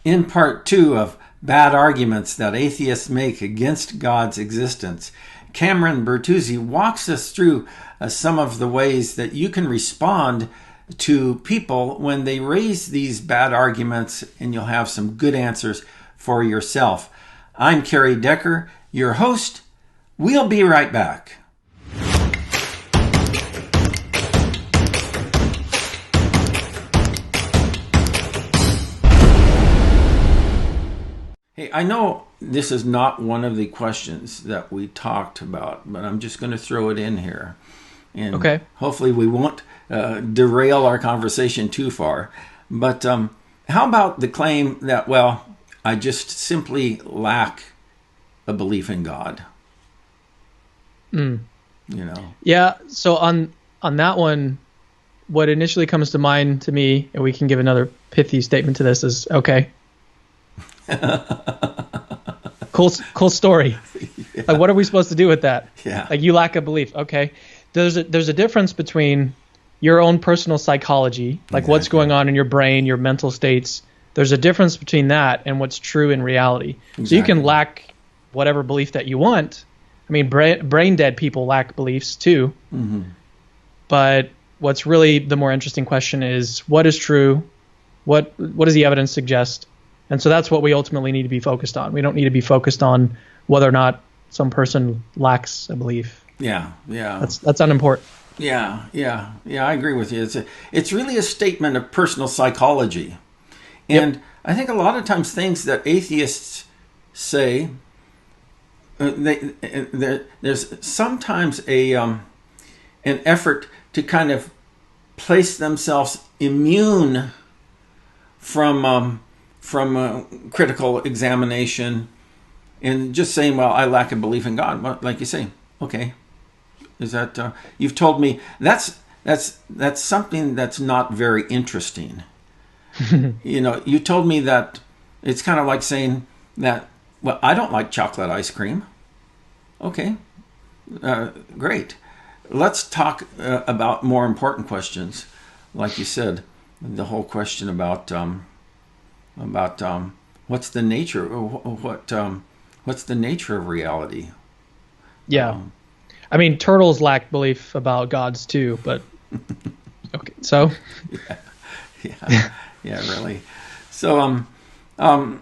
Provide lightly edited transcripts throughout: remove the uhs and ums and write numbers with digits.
In part 2 of Bad Arguments That Atheists Make Against God's Existence, Cameron Bertuzzi walks us through some of the ways that you can respond to people when they raise these bad arguments, and you'll have some good answers for yourself. I'm Kerry Decker, your host. We'll be right back. Hey, I know this is not one of the questions that we talked about, but I'm just going to throw it in here. And okay. Hopefully we won't derail our conversation too far. But how about the claim that, well, I just simply lack a belief in God? Mm. You know? Yeah, so on that one, what initially comes to mind to me, and we can give another pithy statement to this, is okay. Cool story. Yeah. Like, what are we supposed to do with that? Yeah. Like, you lack a belief. Okay. There's a difference between your own personal psychology, like exactly. What's going on in your brain, your mental states. There's a difference between that and what's true in reality. Exactly. So you can lack whatever belief that you want. I mean, brain dead people lack beliefs too. Mm-hmm. But what's really the more interesting question is, what is true? What does the evidence suggest? And so that's what we ultimately need to be focused on. We don't need to be focused on whether or not some person lacks a belief. Yeah. That's unimportant. Yeah, I agree with you. It's really a statement of personal psychology. And yep. I think a lot of times things that atheists say, there's sometimes an effort to kind of place themselves immune from critical examination, and just saying, well, I lack a belief in God. Well, like you say, okay, is that you've told me that's something that's not very interesting. You know, you told me that it's kind of like saying that, well, I don't like chocolate ice cream. Okay, great. Let's talk about more important questions, like you said, the whole question about what's the nature, what's the nature of reality? Yeah, I mean, turtles lack belief about gods too, but okay. So yeah, really. So well,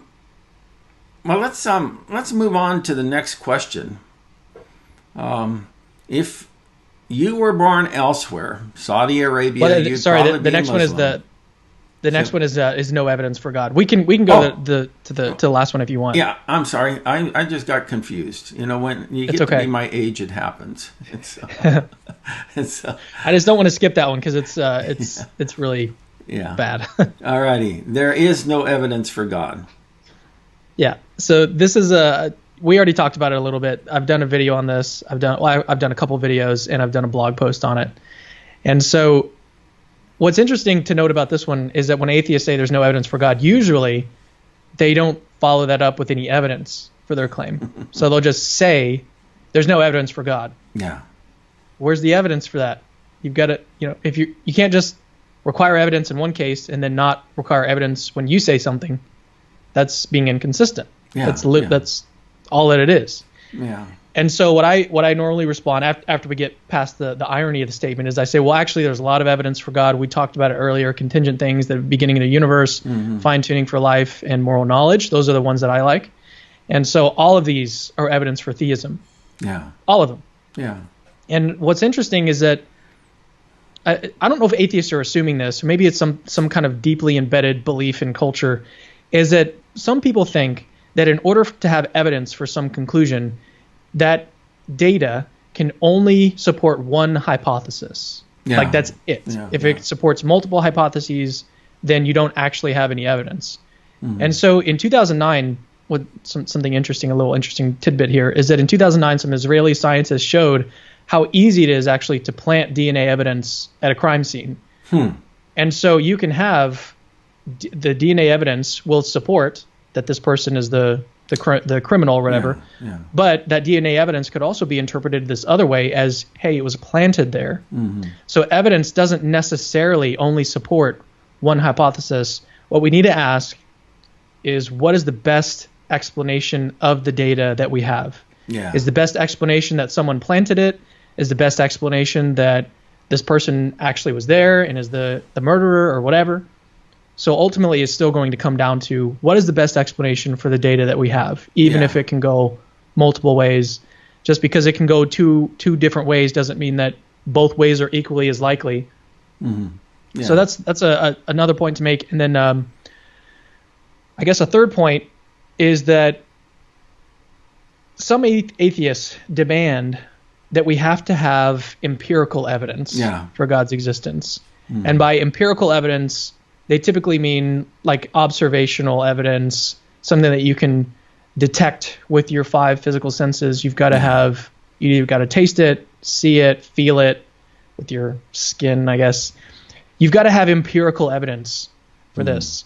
let's move on to the next question. If you were born elsewhere, Saudi Arabia, you'd probably the next be one is Muslim. The next one is no evidence for God. We can go to the last one if you want. Yeah, I'm sorry. I just got confused. You know, when you get to be my age, it happens. I just don't want to skip that one because it's really bad. All righty. There is no evidence for God. Yeah. So this is we already talked about it a little bit. I've done a video on this. I've done a couple videos, and I've done a blog post on it. And so what's interesting to note about this one is that when atheists say there's no evidence for God, usually they don't follow that up with any evidence for their claim. So they'll just say there's no evidence for God. Yeah. Where's the evidence for that? You've got to, if you can't just require evidence in one case and then not require evidence when you say something. That's being inconsistent. Yeah. That's all that it is. Yeah. And so what I normally respond after we get past the irony of the statement is I say, well, actually, there's a lot of evidence for God. We talked about it earlier, contingent things, the beginning of the universe, fine-tuning for life, and moral knowledge. Those are the ones that I like. And so all of these are evidence for theism. Yeah. All of them. Yeah. And what's interesting is that I don't know if atheists are assuming this, or maybe it's some kind of deeply embedded belief in culture, is that some people think that in order to have evidence for some conclusion, that data can only support one hypothesis. Yeah. Like that's it. Yeah, if it supports multiple hypotheses, then you don't actually have any evidence. And so in 2009, something interesting, a little interesting tidbit here, is that in 2009, some Israeli scientists showed how easy it is actually to plant DNA evidence at a crime scene. And so you can have the DNA evidence will support that this person is the criminal or whatever. Yeah. But that DNA evidence could also be interpreted this other way as, hey, it was planted there. So evidence doesn't necessarily only support one hypothesis. What we need to ask is what is the best explanation of the data that we have? Yeah. Is the best explanation that someone planted it? Is the best explanation that this person actually was there and is the murderer or whatever? So ultimately, it's still going to come down to what is the best explanation for the data that we have, even if it can go multiple ways. Just because it can go two different ways doesn't mean that both ways are equally as likely. Mm-hmm. Yeah. So that's another point to make. And then I guess a third point is that some atheists demand that we have to have empirical evidence for God's existence. Mm. And by empirical evidence, they typically mean like observational evidence, something that you can detect with your 5 physical senses. You've got to you've got to taste it, see it, feel it with your skin, I guess. You've got to have empirical evidence for this.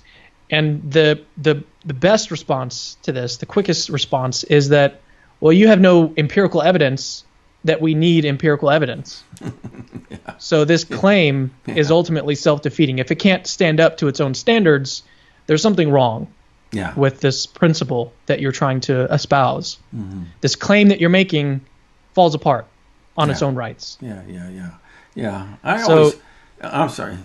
And the best response to this, the quickest response is that, well, you have no empirical evidence that we need empirical evidence. So this claim is ultimately self-defeating. If it can't stand up to its own standards, there's something wrong with this principle that you're trying to espouse. Mm-hmm. This claim that you're making falls apart on its own rights. Yeah. I'm sorry.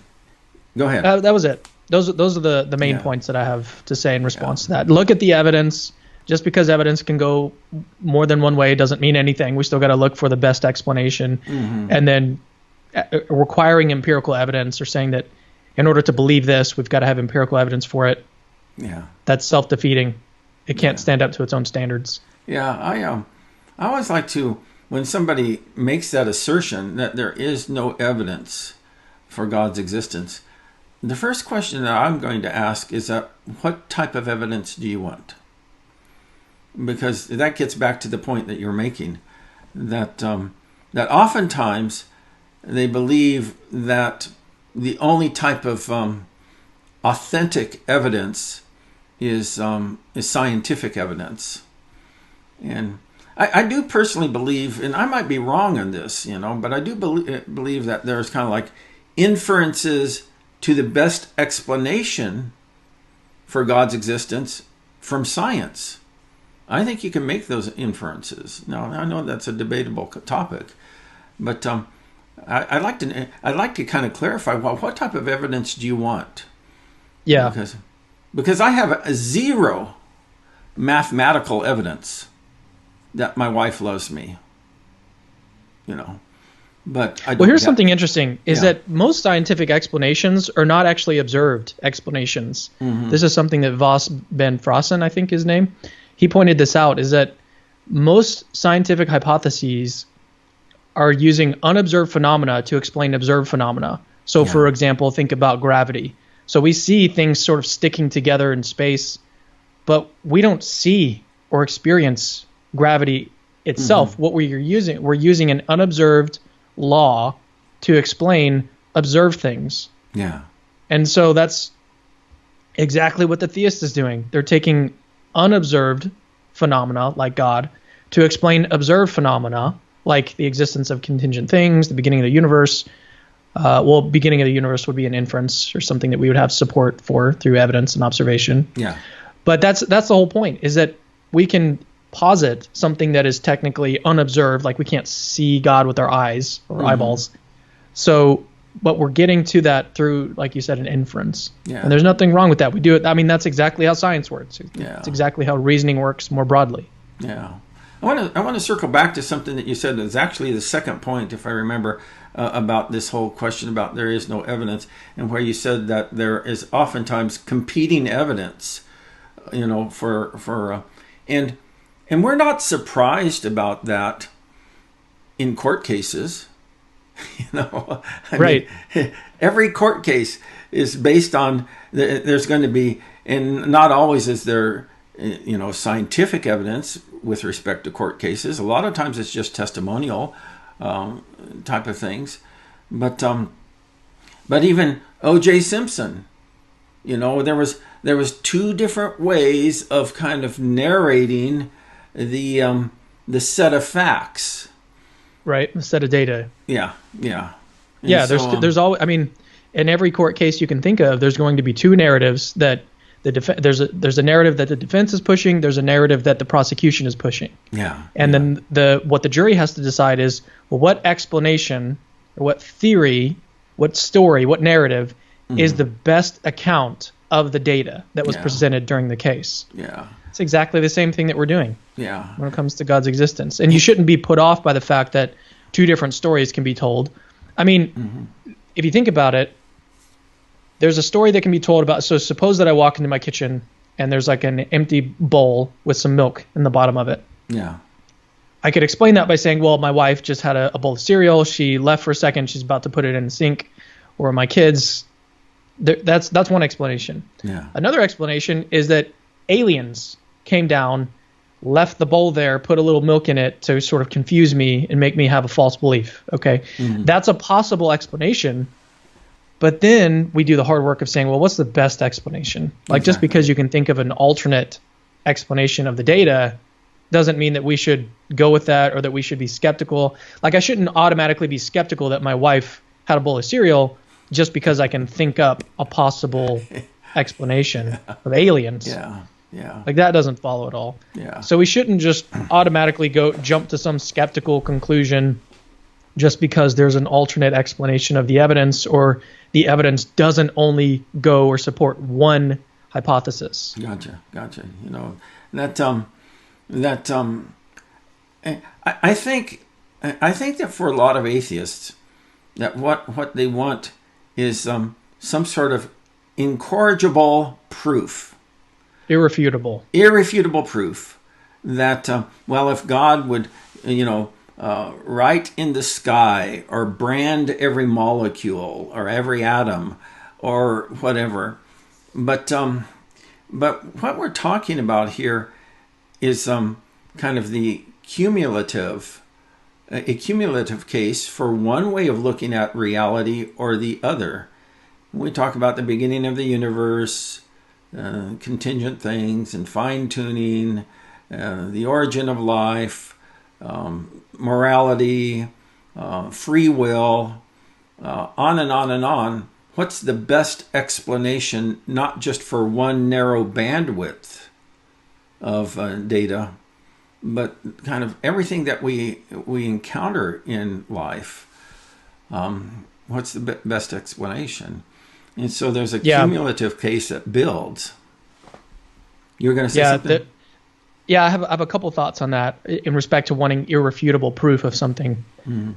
Go ahead. That was it. Those are the main points that I have to say in response to that. Look at the evidence. Just because evidence can go more than one way doesn't mean anything. We still got to look for the best explanation. Mm-hmm. And then requiring empirical evidence or saying that in order to believe this, we've got to have empirical evidence for it. Yeah. That's self-defeating. It can't stand up to its own standards. Yeah, I always like to, when somebody makes that assertion that there is no evidence for God's existence, the first question that I'm going to ask is that what type of evidence do you want? Because that gets back to the point that you're making, that that oftentimes they believe that the only type of authentic evidence is scientific evidence. And I do personally believe, and I might be wrong on this, but I do believe that there's kind of like inferences to the best explanation for God's existence from science. I think you can make those inferences. Now, I know that's a debatable topic, but I'd like to kind of clarify, well, what type of evidence do you want? Yeah. Because I have zero mathematical evidence that my wife loves me. But here's something interesting, is that most scientific explanations are not actually observed explanations. Mm-hmm. This is something that Voss Ben Frossen, I think his name, he pointed this out, is that most scientific hypotheses are using unobserved phenomena to explain observed phenomena. So, for example, think about gravity. So we see things sort of sticking together in space, but we don't see or experience gravity itself. Mm-hmm. What we're using an unobserved law to explain observed things. Yeah. And so that's exactly what the theist is doing. They're taking unobserved phenomena like God to explain observed phenomena like the existence of contingent things, the beginning of the universe. Beginning of the universe would be an inference or something that we would have support for through evidence and observation. Yeah. But that's the whole point, is that we can posit something that is technically unobserved, like we can't see God with our eyes or eyeballs. So, but we're getting to that through, like you said, an inference. Yeah. And there's nothing wrong with that. We do it. I mean, that's exactly how science works. It's exactly how reasoning works more broadly. Yeah. I want to circle back to something that you said that's actually the second point, if I remember, about this whole question about there is no evidence, and where you said that there is oftentimes competing evidence, and we're not surprised about that in court cases. I right. mean, every court case is based on there's going to be, and not always is there, scientific evidence with respect to court cases. A lot of times it's just testimonial type of things. But even O.J. Simpson, there was 2 different ways of kind of narrating the set of facts. Right, the set of data. Yeah. And there's always, I mean, in every court case you can think of, there's going to be 2 narratives that there's a narrative that the defense is pushing. There's a narrative that the prosecution is pushing. Yeah. And then what the jury has to decide is, well, what explanation, or what theory, what story, what narrative is the best account of the data that was presented during the case. Yeah. It's exactly the same thing that we're doing when it comes to God's existence. And you shouldn't be put off by the fact that two different stories can be told. I mean, if you think about it, there's a story that can be told about, so suppose that I walk into my kitchen and there's like an empty bowl with some milk in the bottom of it. Yeah. I could explain that by saying, well, my wife just had a bowl of cereal. She left for a second. She's about to put it in the sink. Or my kids, that's one explanation. Yeah. Another explanation is that aliens came down, left the bowl there, put a little milk in it to sort of confuse me and make me have a false belief. Okay. That's a possible explanation. But then we do the hard work of saying, well, what's the best explanation? Like, just because you can think of an alternate explanation of the data doesn't mean that we should go with that or that we should be skeptical. Like, I shouldn't automatically be skeptical that my wife had a bowl of cereal just because I can think up a possible explanation of aliens. Yeah. Yeah. Like, that doesn't follow at all. Yeah. So we shouldn't just automatically jump to some skeptical conclusion just because there's an alternate explanation of the evidence, or the evidence doesn't only go or support one hypothesis. Gotcha. You know, I think that for a lot of atheists, that what they want is some sort of incorrigible proof. Irrefutable proof that, well, if God would, write in the sky or brand every molecule or every atom or whatever. But what we're talking about here is kind of the cumulative case for one way of looking at reality or the other. We talk about the beginning of the universe, contingent things and fine-tuning, the origin of life, morality, free will, on and on and on. What's the best explanation, not just for one narrow bandwidth of data, but kind of everything that we encounter in life? What's the best explanation? And so there's a cumulative case that builds. You were going to say something? I have a couple thoughts on that in respect to wanting irrefutable proof of something.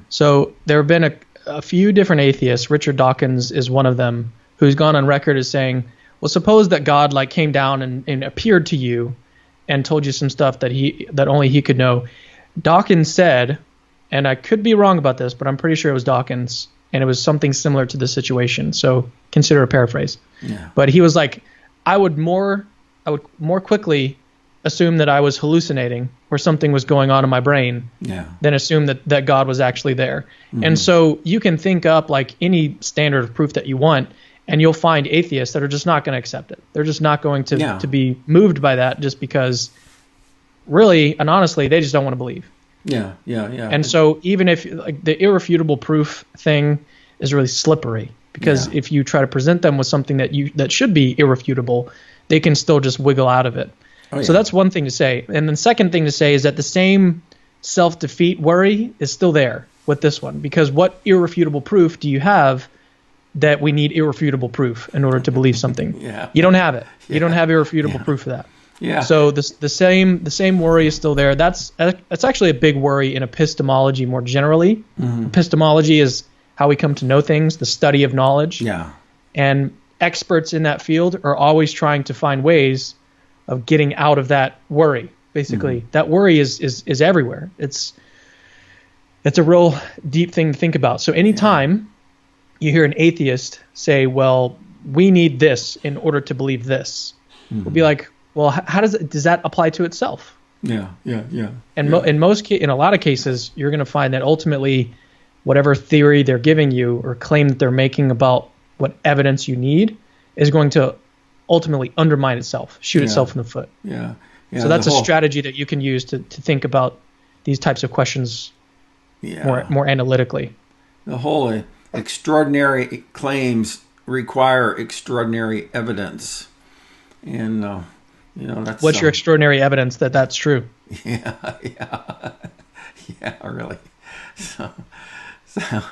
So there have been a few different atheists. Richard Dawkins is one of them, who's gone on record as saying, well, suppose that God came down and appeared to you and told you some stuff that only he could know. Dawkins said, and I could be wrong about this, but I'm pretty sure it was Dawkins, and it was something similar to this situation. So consider a paraphrase. Yeah. But he was like, I would more quickly assume that I was hallucinating or something was going on in my brain than assume that God was actually there. And so you can think up like any standard of proof that you want, and you'll find atheists that are just not going to accept it. They're just not going to be moved by that, just because really and honestly, they just don't want to believe. Yeah. And so even if like the irrefutable proof thing is really slippery, because if you try to present them with something that should be irrefutable, they can still just wiggle out of it. So that's one thing to say. And then second thing to say is that the same self-defeat worry is still there with this one, because what irrefutable proof do you have that we need irrefutable proof in order to believe something? You don't have it. You don't have irrefutable proof of that. So the same worry is still there. That's actually a big worry in epistemology more generally. Epistemology is how we come to know things, the study of knowledge. And experts in that field are always trying to find ways of getting out of that worry. Basically, that worry is everywhere. It's a real deep thing to think about. So anytime you hear an atheist say, "Well, we need this in order to believe this," we'll be like, "Well, how does that apply to itself?" And in a lot of cases, you're going to find that ultimately, whatever theory they're giving you or claim that they're making about what evidence you need is going to ultimately undermine itself, shoot itself in the foot. So that's a strategy that you can use to think about these types of questions more analytically. The whole extraordinary claims require extraordinary evidence. And that's What's your extraordinary evidence that that's true? Yeah, yeah, yeah, really. So, so,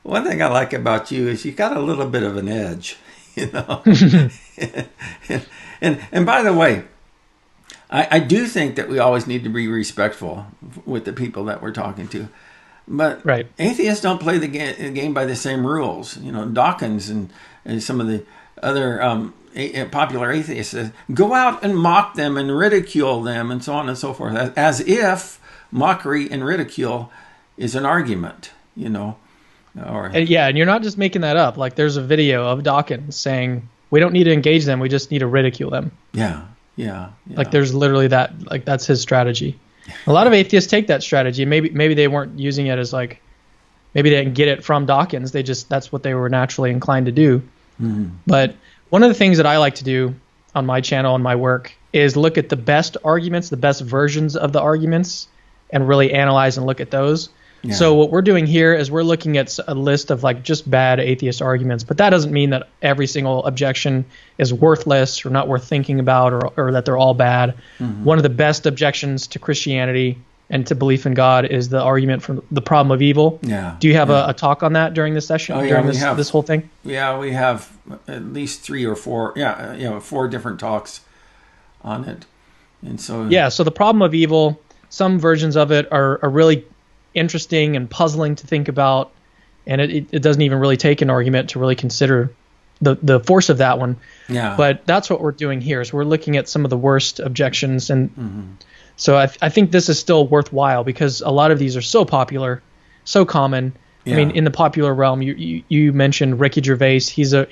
one thing I like about you is you got a little bit of an edge, and by the way, I do think that we always need to be respectful with the people that we're talking to. But right. Atheists don't play the game by the same rules. Dawkins and some of the other popular atheists go out and mock them and ridicule them and so on and so forth, as if mockery and ridicule is an argument, And you're not just making that up. Like, there's a video of Dawkins saying, we don't need to engage them, we just need to ridicule them. Yeah. Like, there's literally that, like, that's his strategy. A lot of atheists take that strategy. Maybe they weren't using it as, like, maybe they didn't get it from Dawkins. That's what they were naturally inclined to do. Mm-hmm. But one of the things that I like to do on my channel and my work is look at the best arguments, the best versions of the arguments, and really analyze and look at those. Yeah. So what we're doing here is we're looking at a list of, like, just bad atheist arguments, but that doesn't mean that every single objection is worthless or not worth thinking about, or that they're all bad. Mm-hmm. One of the best objections to Christianity and to belief in God is the argument from the problem of evil. Yeah. Do you have a talk on that during this session, during this whole thing? Yeah, we have at least 3 or 4, 4 different talks on it. And so so the problem of evil, some versions of it are really interesting and puzzling to think about, and it doesn't even really take an argument to really consider the force of that one. Yeah. But that's what we're doing here, is we're looking at some of the worst objections, and so I think this is still worthwhile because a lot of these are so popular, so common. Yeah. I mean, in the popular realm, you mentioned Ricky Gervais. He's a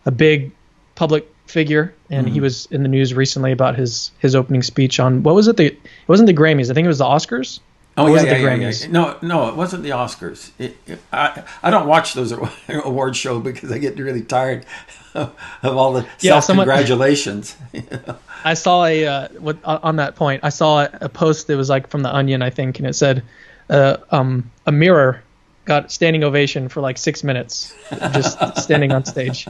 big public figure, and he was in the news recently about his opening speech on, what was it? It wasn't the Grammys. I think it was the Oscars. Oh, yeah. No, it wasn't the Oscars. I don't watch those award shows because I get really tired of all the self-congratulations. I saw on that point, I saw a post that was, like, from The Onion, I think, and it said a mirror got standing ovation for like 6 minutes, just standing on stage.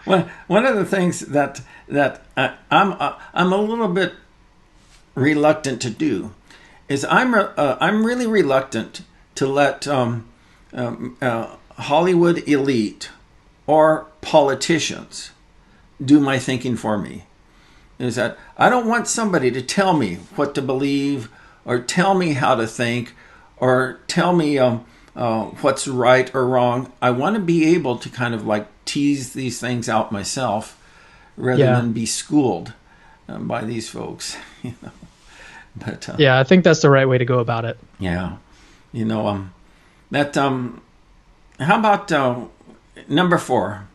One of the things that I'm a little bit reluctant to do is I'm really reluctant to let Hollywood elite or politicians do my thinking for me. Is that I don't want somebody to tell me what to believe or tell me how to think or tell me what's right or wrong. I want to be able to kind of like tease these things out myself rather than be schooled by these folks. But I think that's the right way to go about it. Yeah, how about number 4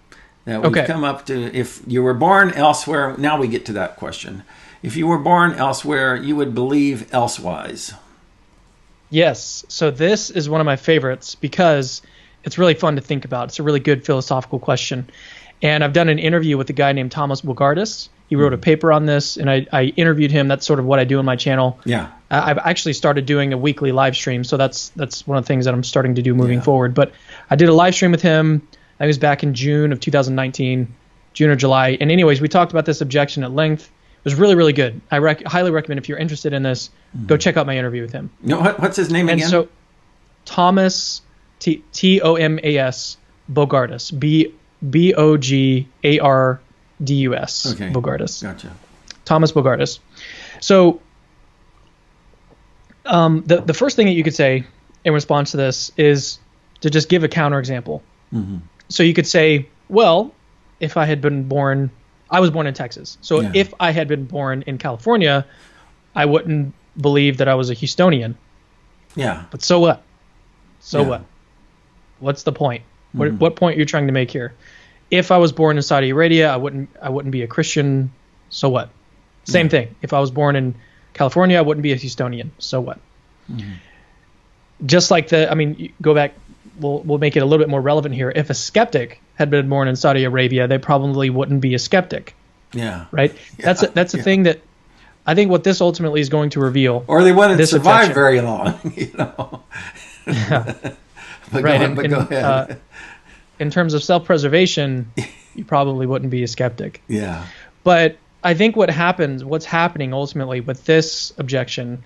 that we've come up to? If you were born elsewhere, now we get to that question. If you were born elsewhere, you would believe elsewise. Yes. So this is one of my favorites because it's really fun to think about. It's a really good philosophical question. And I've done an interview with a guy named Thomas Bogardus. He wrote a paper on this, and I interviewed him. That's sort of what I do on my channel. Yeah. I've actually started doing a weekly live stream, so that's one of the things that I'm starting to do moving forward. But I did a live stream with him. I was back in June of 2019, June or July. And anyways, we talked about this objection at length. It was really, really good. I highly recommend, if you're interested in this, go check out my interview with him. What's his name again? And so Thomas, Thomas Bogardus, Bogardus. Okay. Bogardus. Gotcha. Thomas Bogardus. So the first thing that you could say in response to this is to just give a counterexample. Mm-hmm. So you could say, well, if I had been born, I was born in Texas. So if I had been born in California, I wouldn't believe that I was a Houstonian. Yeah. But so what? What? What's the point? Mm-hmm. What point are you trying to make here? If I was born in Saudi Arabia, I wouldn't be a Christian. So what? Same thing. If I was born in California, I wouldn't be a Houstonian. So what? Mm-hmm. Just like go back. We'll make it a little bit more relevant here. If a skeptic had been born in Saudi Arabia, they probably wouldn't be a skeptic. Yeah. Right. Yeah. That's a thing that I think what this ultimately is going to reveal. Or they wouldn't survive very long. Yeah. But go ahead. In terms of self-preservation, you probably wouldn't be a skeptic. Yeah. But I think what's happening ultimately with this objection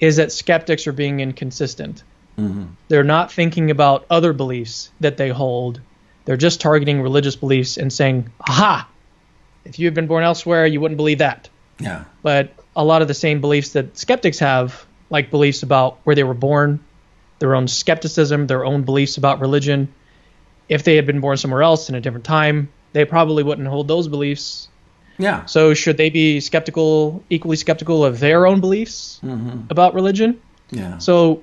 is that skeptics are being inconsistent. Mm-hmm. They're not thinking about other beliefs that they hold. They're just targeting religious beliefs and saying, aha, if you had been born elsewhere, you wouldn't believe that. Yeah. But a lot of the same beliefs that skeptics have, like beliefs about where they were born, their own skepticism, their own beliefs about religion, if they had been born somewhere else in a different time, they probably wouldn't hold those beliefs. Yeah. So should they be equally skeptical of their own beliefs about religion? Yeah. So,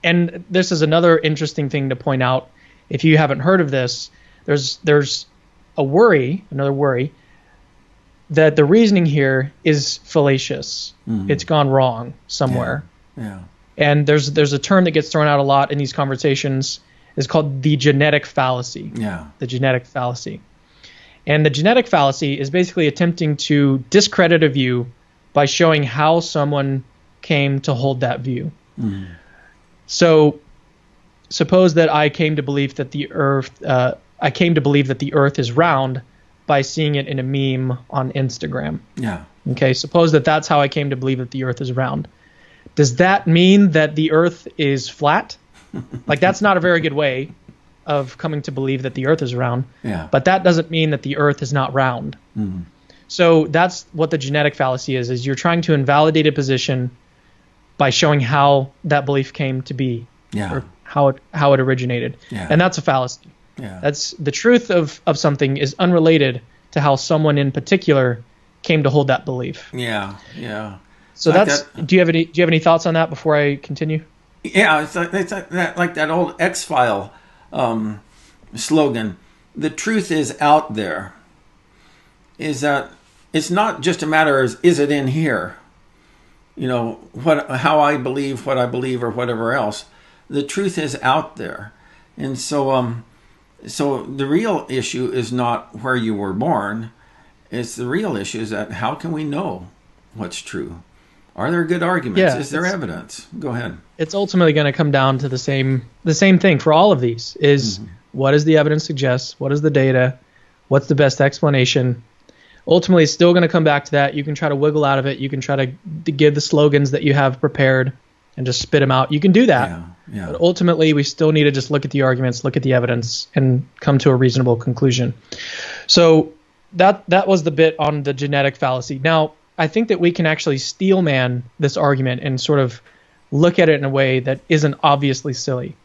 and this is another interesting thing to point out. If you haven't heard of this, there's another worry, that the reasoning here is fallacious. It's gone wrong somewhere. Yeah. And there's a term that gets thrown out a lot in these conversations. It's called the genetic fallacy. Yeah. The genetic fallacy. And the genetic fallacy is basically attempting to discredit a view by showing how someone came to hold that view. So suppose that I came to believe that the earth is round by seeing it in a meme on Instagram. Yeah. Okay, suppose that that's how I came to believe that the earth is round. Does that mean that the earth is flat? Like, that's not a very good way of coming to believe that the earth is round. Yeah. But that doesn't mean that the earth is not round. So that's what the genetic fallacy is you're trying to invalidate a position by showing how that belief came to be. Yeah. Or how it originated. Yeah. And that's a fallacy. Yeah. That's the truth of something is unrelated to how someone in particular came to hold that belief. Yeah. Yeah. So Like that's. that. Do you have any thoughts on that before I continue? Yeah, it's like that old X-File slogan. The truth is out there. Is that it's not just a matter of is it in here? You know, how I believe what I believe or whatever else. The truth is out there. And so the real issue is not where you were born. It's the real issue is that how can we know what's true? Are there good arguments? Yeah, is there evidence? Go ahead. It's ultimately going to come down to the same thing for all of these is what does the evidence suggest? What is the data? What's the best explanation? Ultimately, it's still going to come back to that. You can try to wiggle out of it. You can try to give the slogans that you have prepared and just spit them out. You can do that. Yeah. But ultimately, we still need to just look at the arguments, look at the evidence, and come to a reasonable conclusion. So that was the bit on the genetic fallacy. Now, I think that we can actually steelman this argument and sort of look at it in a way that isn't obviously silly.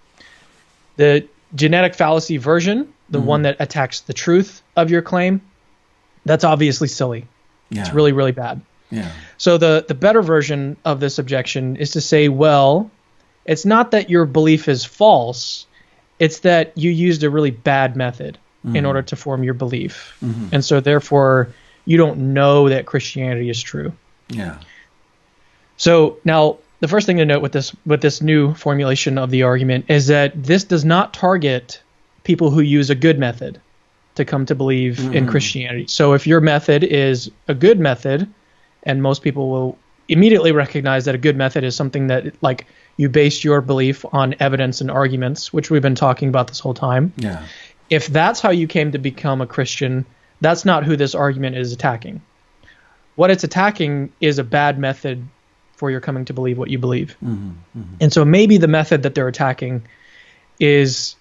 The genetic fallacy version, the one that attacks the truth of your claim, that's obviously silly. Yeah. It's really, really bad. Yeah. So the better version of this objection is to say, well, it's not that your belief is false, it's that you used a really bad method in order to form your belief. And so therefore, you don't know that Christianity is true. Yeah. So now the first thing to note with this new formulation of the argument is that this does not target people who use a good method to come to believe in Christianity. So if your method is a good method, and most people will immediately recognize that a good method is something that like you base your belief on evidence and arguments, which we've been talking about this whole time. Yeah. If that's how you came to become a Christian, that's not who this argument is attacking. What it's attacking is a bad method for your coming to believe what you believe. And so maybe the method that they're attacking is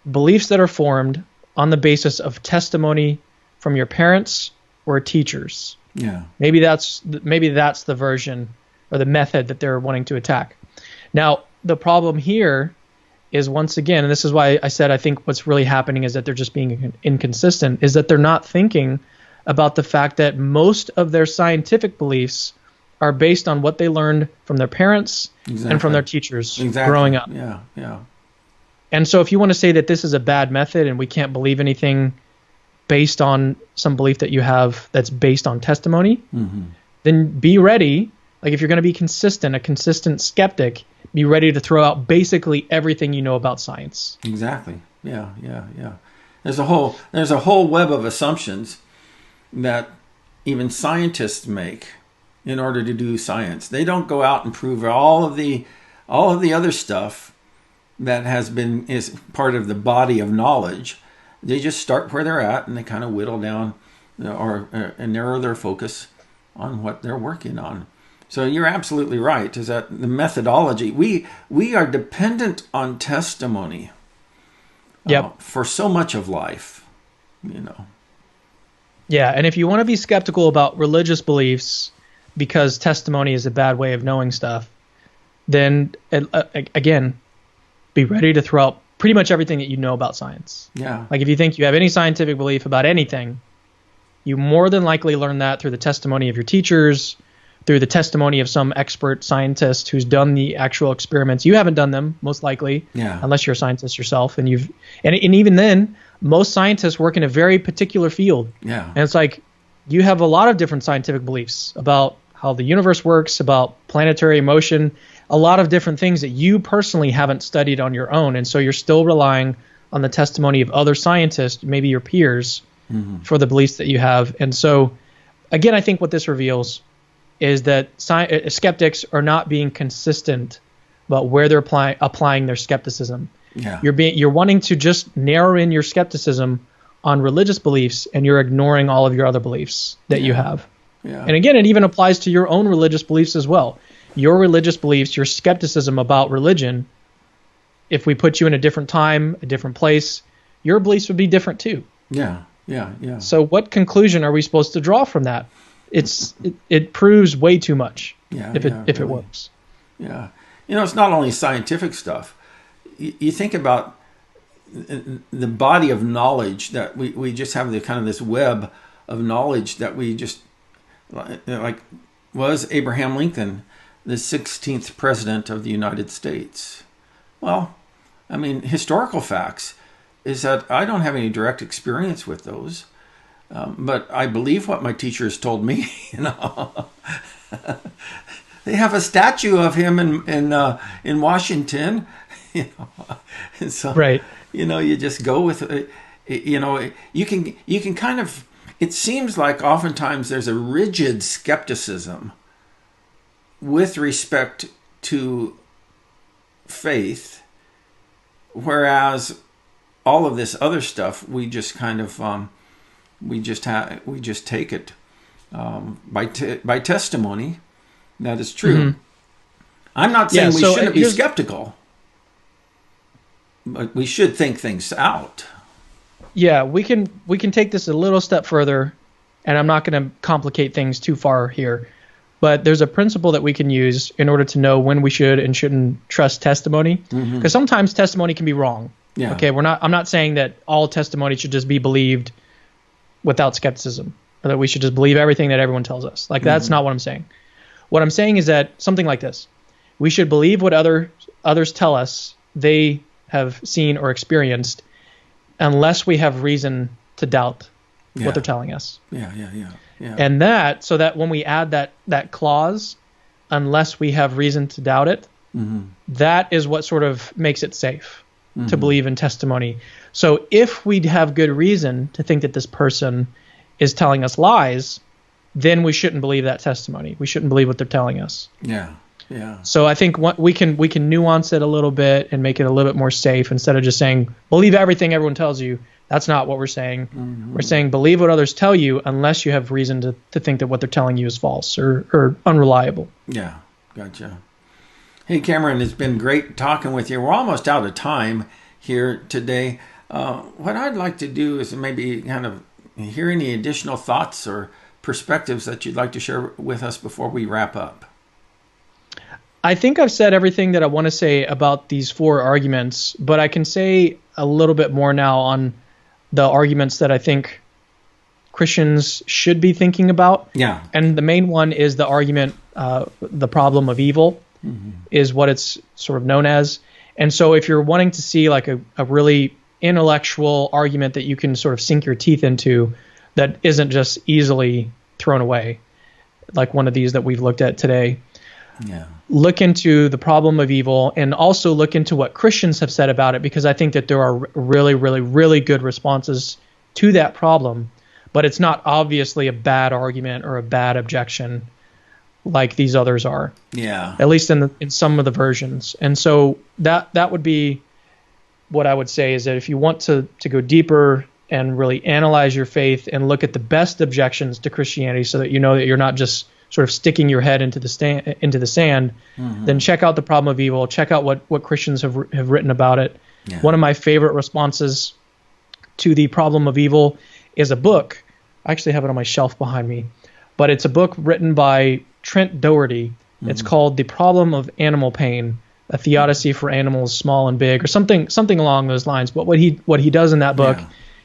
beliefs that are formed on the basis of testimony from your parents or teachers. Yeah. Maybe that's the version or the method that they're wanting to attack. Now, the problem here is, once again, and this is why I said I think what's really happening is that they're just being inconsistent, is that they're not thinking about the fact that most of their scientific beliefs are based on what they learned from their parents and from their teachers growing up. Yeah, yeah. And so if you want to say that this is a bad method and we can't believe anything based on some belief that you have that's based on testimony, then be ready. Like if you're going to be consistent, a consistent skeptic, be ready to throw out basically everything you know about science. Exactly. Yeah, yeah, yeah. There's a whole web of assumptions that even scientists make in order to do science. They don't go out and prove all of the other stuff that is part of the body of knowledge. They just start where they're at, and they kind of whittle down and narrow their focus on what they're working on. So you're absolutely right. Is that the methodology? We are dependent on testimony. Yep. For so much of life, Yeah, and if you want to be skeptical about religious beliefs because testimony is a bad way of knowing stuff, then again, be ready to throw out pretty much everything that you know about science. Yeah. Like if you think you have any scientific belief about anything, you more than likely learn that through the testimony of your teachers, through the testimony of some expert scientist who's done the actual experiments. You haven't done them, most likely, unless you're a scientist yourself. And even then, most scientists work in a very particular field. Yeah. And it's like you have a lot of different scientific beliefs about how the universe works, about planetary motion, a lot of different things that you personally haven't studied on your own. And so you're still relying on the testimony of other scientists, maybe your peers, for the beliefs that you have. And so, again, I think what this reveals is that skeptics are not being consistent about where they're applying their skepticism. Yeah. You're wanting to just narrow in your skepticism on religious beliefs, and you're ignoring all of your other beliefs that you have. Yeah. And again, it even applies to your own religious beliefs as well. Your religious beliefs, your skepticism about religion, if we put you in a different time, a different place, your beliefs would be different too. Yeah. So what conclusion are we supposed to draw from that? It proves way too much if it works. Yeah. It's not only scientific stuff. You think about the body of knowledge that we just have, the kind of this web of knowledge that we just, like, was Abraham Lincoln the 16th president of the United States? Well, I mean, historical facts is that I don't have any direct experience with those. But I believe what my teachers told me. They have a statue of him in Washington. And so right. You just go with it. You can kind of. It seems like oftentimes there's a rigid skepticism with respect to faith, whereas all of this other stuff we just kind of. We just take it by testimony that is true. Mm-hmm. I'm not saying we shouldn't be skeptical, but we should think things out. Yeah, we can take this a little step further, and I'm not going to complicate things too far here. But there's a principle that we can use in order to know when we should and shouldn't trust testimony, because sometimes testimony can be wrong. Yeah. Okay, I'm not saying that all testimony should just be believed without skepticism, or that we should just believe everything that everyone tells us. Like, that's not what I'm saying. What I'm saying is that something like this: we should believe what others tell us they have seen or experienced, unless we have reason to doubt what they're telling us. Yeah. And so that when we add that clause, unless we have reason to doubt it, that is what sort of makes it safe to believe in testimony. So if we have good reason to think that this person is telling us lies, then we shouldn't believe that testimony. We shouldn't believe what they're telling us. Yeah. So I think we can nuance it a little bit and make it a little bit more safe, instead of just saying believe everything everyone tells you. That's not what we're saying. We're saying believe what others tell you, unless you have reason to think that what they're telling you is false or unreliable. Yeah, gotcha. Hey, Cameron, it's been great talking with you. We're almost out of time here today. What I'd like to do is maybe kind of hear any additional thoughts or perspectives that you'd like to share with us before we wrap up. I think I've said everything that I want to say about these four arguments, but I can say a little bit more now on the arguments that I think Christians should be thinking about. Yeah. And the main one is the argument, the problem of evil, is what it's sort of known as. And so if you're wanting to see like a really intellectual argument that you can sort of sink your teeth into, that isn't just easily thrown away, like one of these that we've looked at today, look into the problem of evil, and also look into what Christians have said about it, because I think that there are really, really, really good responses to that problem, but it's not obviously a bad argument or a bad objection like these others are. Yeah. At least in some of the versions. And so that would be what I would say, is that if you want to go deeper and really analyze your faith and look at the best objections to Christianity so that you know that you're not just sort of sticking your head into the sand, then check out The Problem of Evil. Check out what Christians have written about it. Yeah. One of my favorite responses to The Problem of Evil is a book. I actually have it on my shelf behind me, but it's a book written by Trent Doherty. It's called The Problem of Animal Pain, a theodicy for animals small and big, or something along those lines. But what he does in that book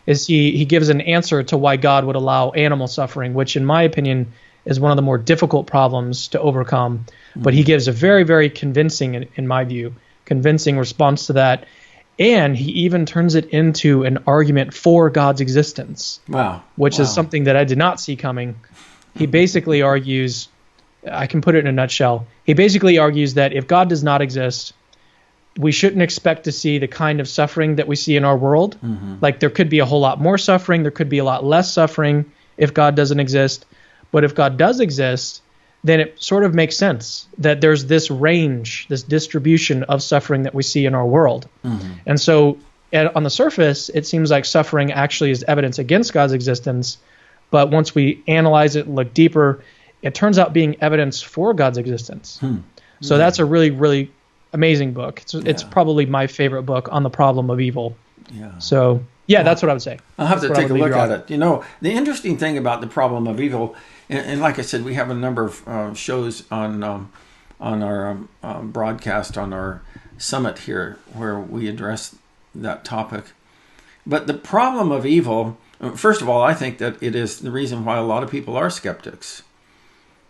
is he gives an answer to why God would allow animal suffering, which in my opinion is one of the more difficult problems to overcome. But he gives a very, very convincing, in my view, convincing response to that. And he even turns it into an argument for God's existence. Wow. Which is something that I did not see coming. He basically argues, I can put it in a nutshell, he basically argues that if God does not exist, we shouldn't expect to see the kind of suffering that we see in our world. Like there could be a whole lot more suffering, there could be a lot less suffering if God doesn't exist. But if God does exist, then it sort of makes sense that there's this range, this distribution of suffering that we see in our world. And so on the surface, it seems like suffering actually is evidence against God's existence. But once we analyze it and look deeper, it turns out being evidence for God's existence. So that's a really, really amazing book. It's probably my favorite book on the problem of evil. So that's what I would say. I'll have to take a look at it. You know, the interesting thing about the problem of evil, and like I said, we have a number of shows on our broadcast on our summit here where we address that topic. But the problem of evil, first of all, I think that it is the reason why a lot of people are skeptics.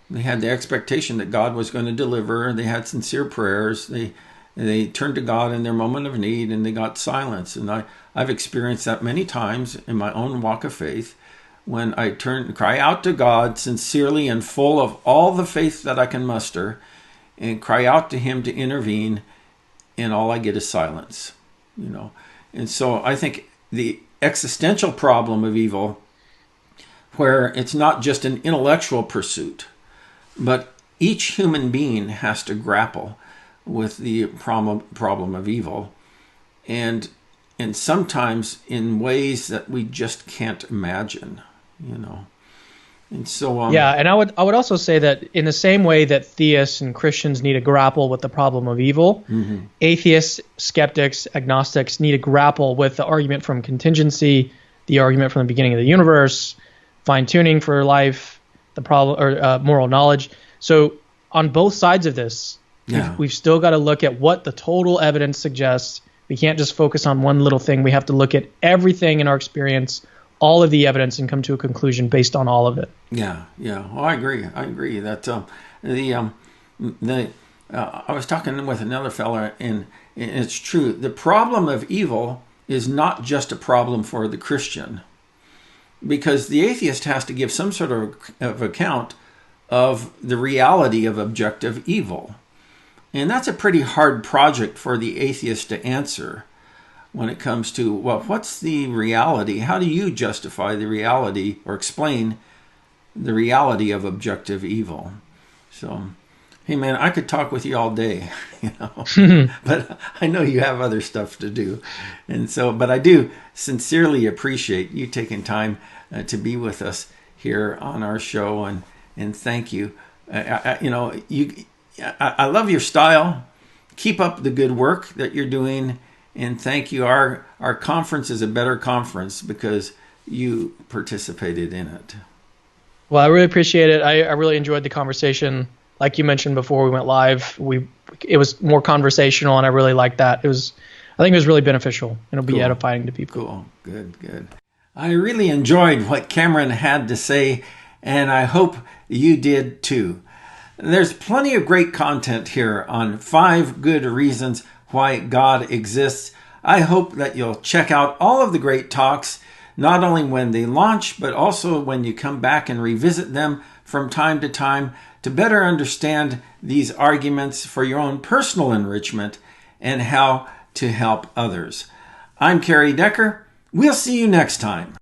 They had the expectation that God was going to deliver. They had sincere prayers. They turned to God in their moment of need, and they got silence. And I've experienced that many times in my own walk of faith, when I cry out to God sincerely and full of all the faith that I can muster, and cry out to Him to intervene, and all I get is silence. You know, and so I think the existential problem of evil, where it's not just an intellectual pursuit, but each human being has to grapple with the problem of evil, and sometimes in ways that we just can't imagine, you know. And so and I would also say that in the same way that theists and Christians need to grapple with the problem of evil, atheists, skeptics, agnostics need to grapple with the argument from contingency, the argument from the beginning of the universe, fine-tuning for life, the problem or moral knowledge. So on both sides of this, we've still got to look at what the total evidence suggests. We can't just focus on one little thing. We have to look at everything in our experience, all of the evidence, and come to a conclusion based on all of it. Yeah. Well, I agree that I was talking with another fella, and it's true. The problem of evil is not just a problem for the Christian, because the atheist has to give some sort of account of the reality of objective evil. And that's a pretty hard project for the atheist to answer when it comes to, well, what's the reality? How do you justify the reality or explain the reality of objective evil? So, hey man, I could talk with you all day, you know, but I know you have other stuff to do. And so, but I do sincerely appreciate you taking time to be with us here on our show, and thank you. I love your style. Keep up the good work that you're doing, and thank you. Our conference is a better conference because you participated in it. Well, I really appreciate it. I really enjoyed the conversation. Like you mentioned before we went live, it was more conversational, and I really liked that. I think it was really beneficial, and it'll be edifying to people. Cool. Good. I really enjoyed what Cameron had to say, and I hope you did too. There's plenty of great content here on 5 good reasons why God exists. I hope that you'll check out all of the great talks, not only when they launch, but also when you come back and revisit them from time to time to better understand these arguments for your own personal enrichment and how to help others. I'm Kerry Decker. We'll see you next time.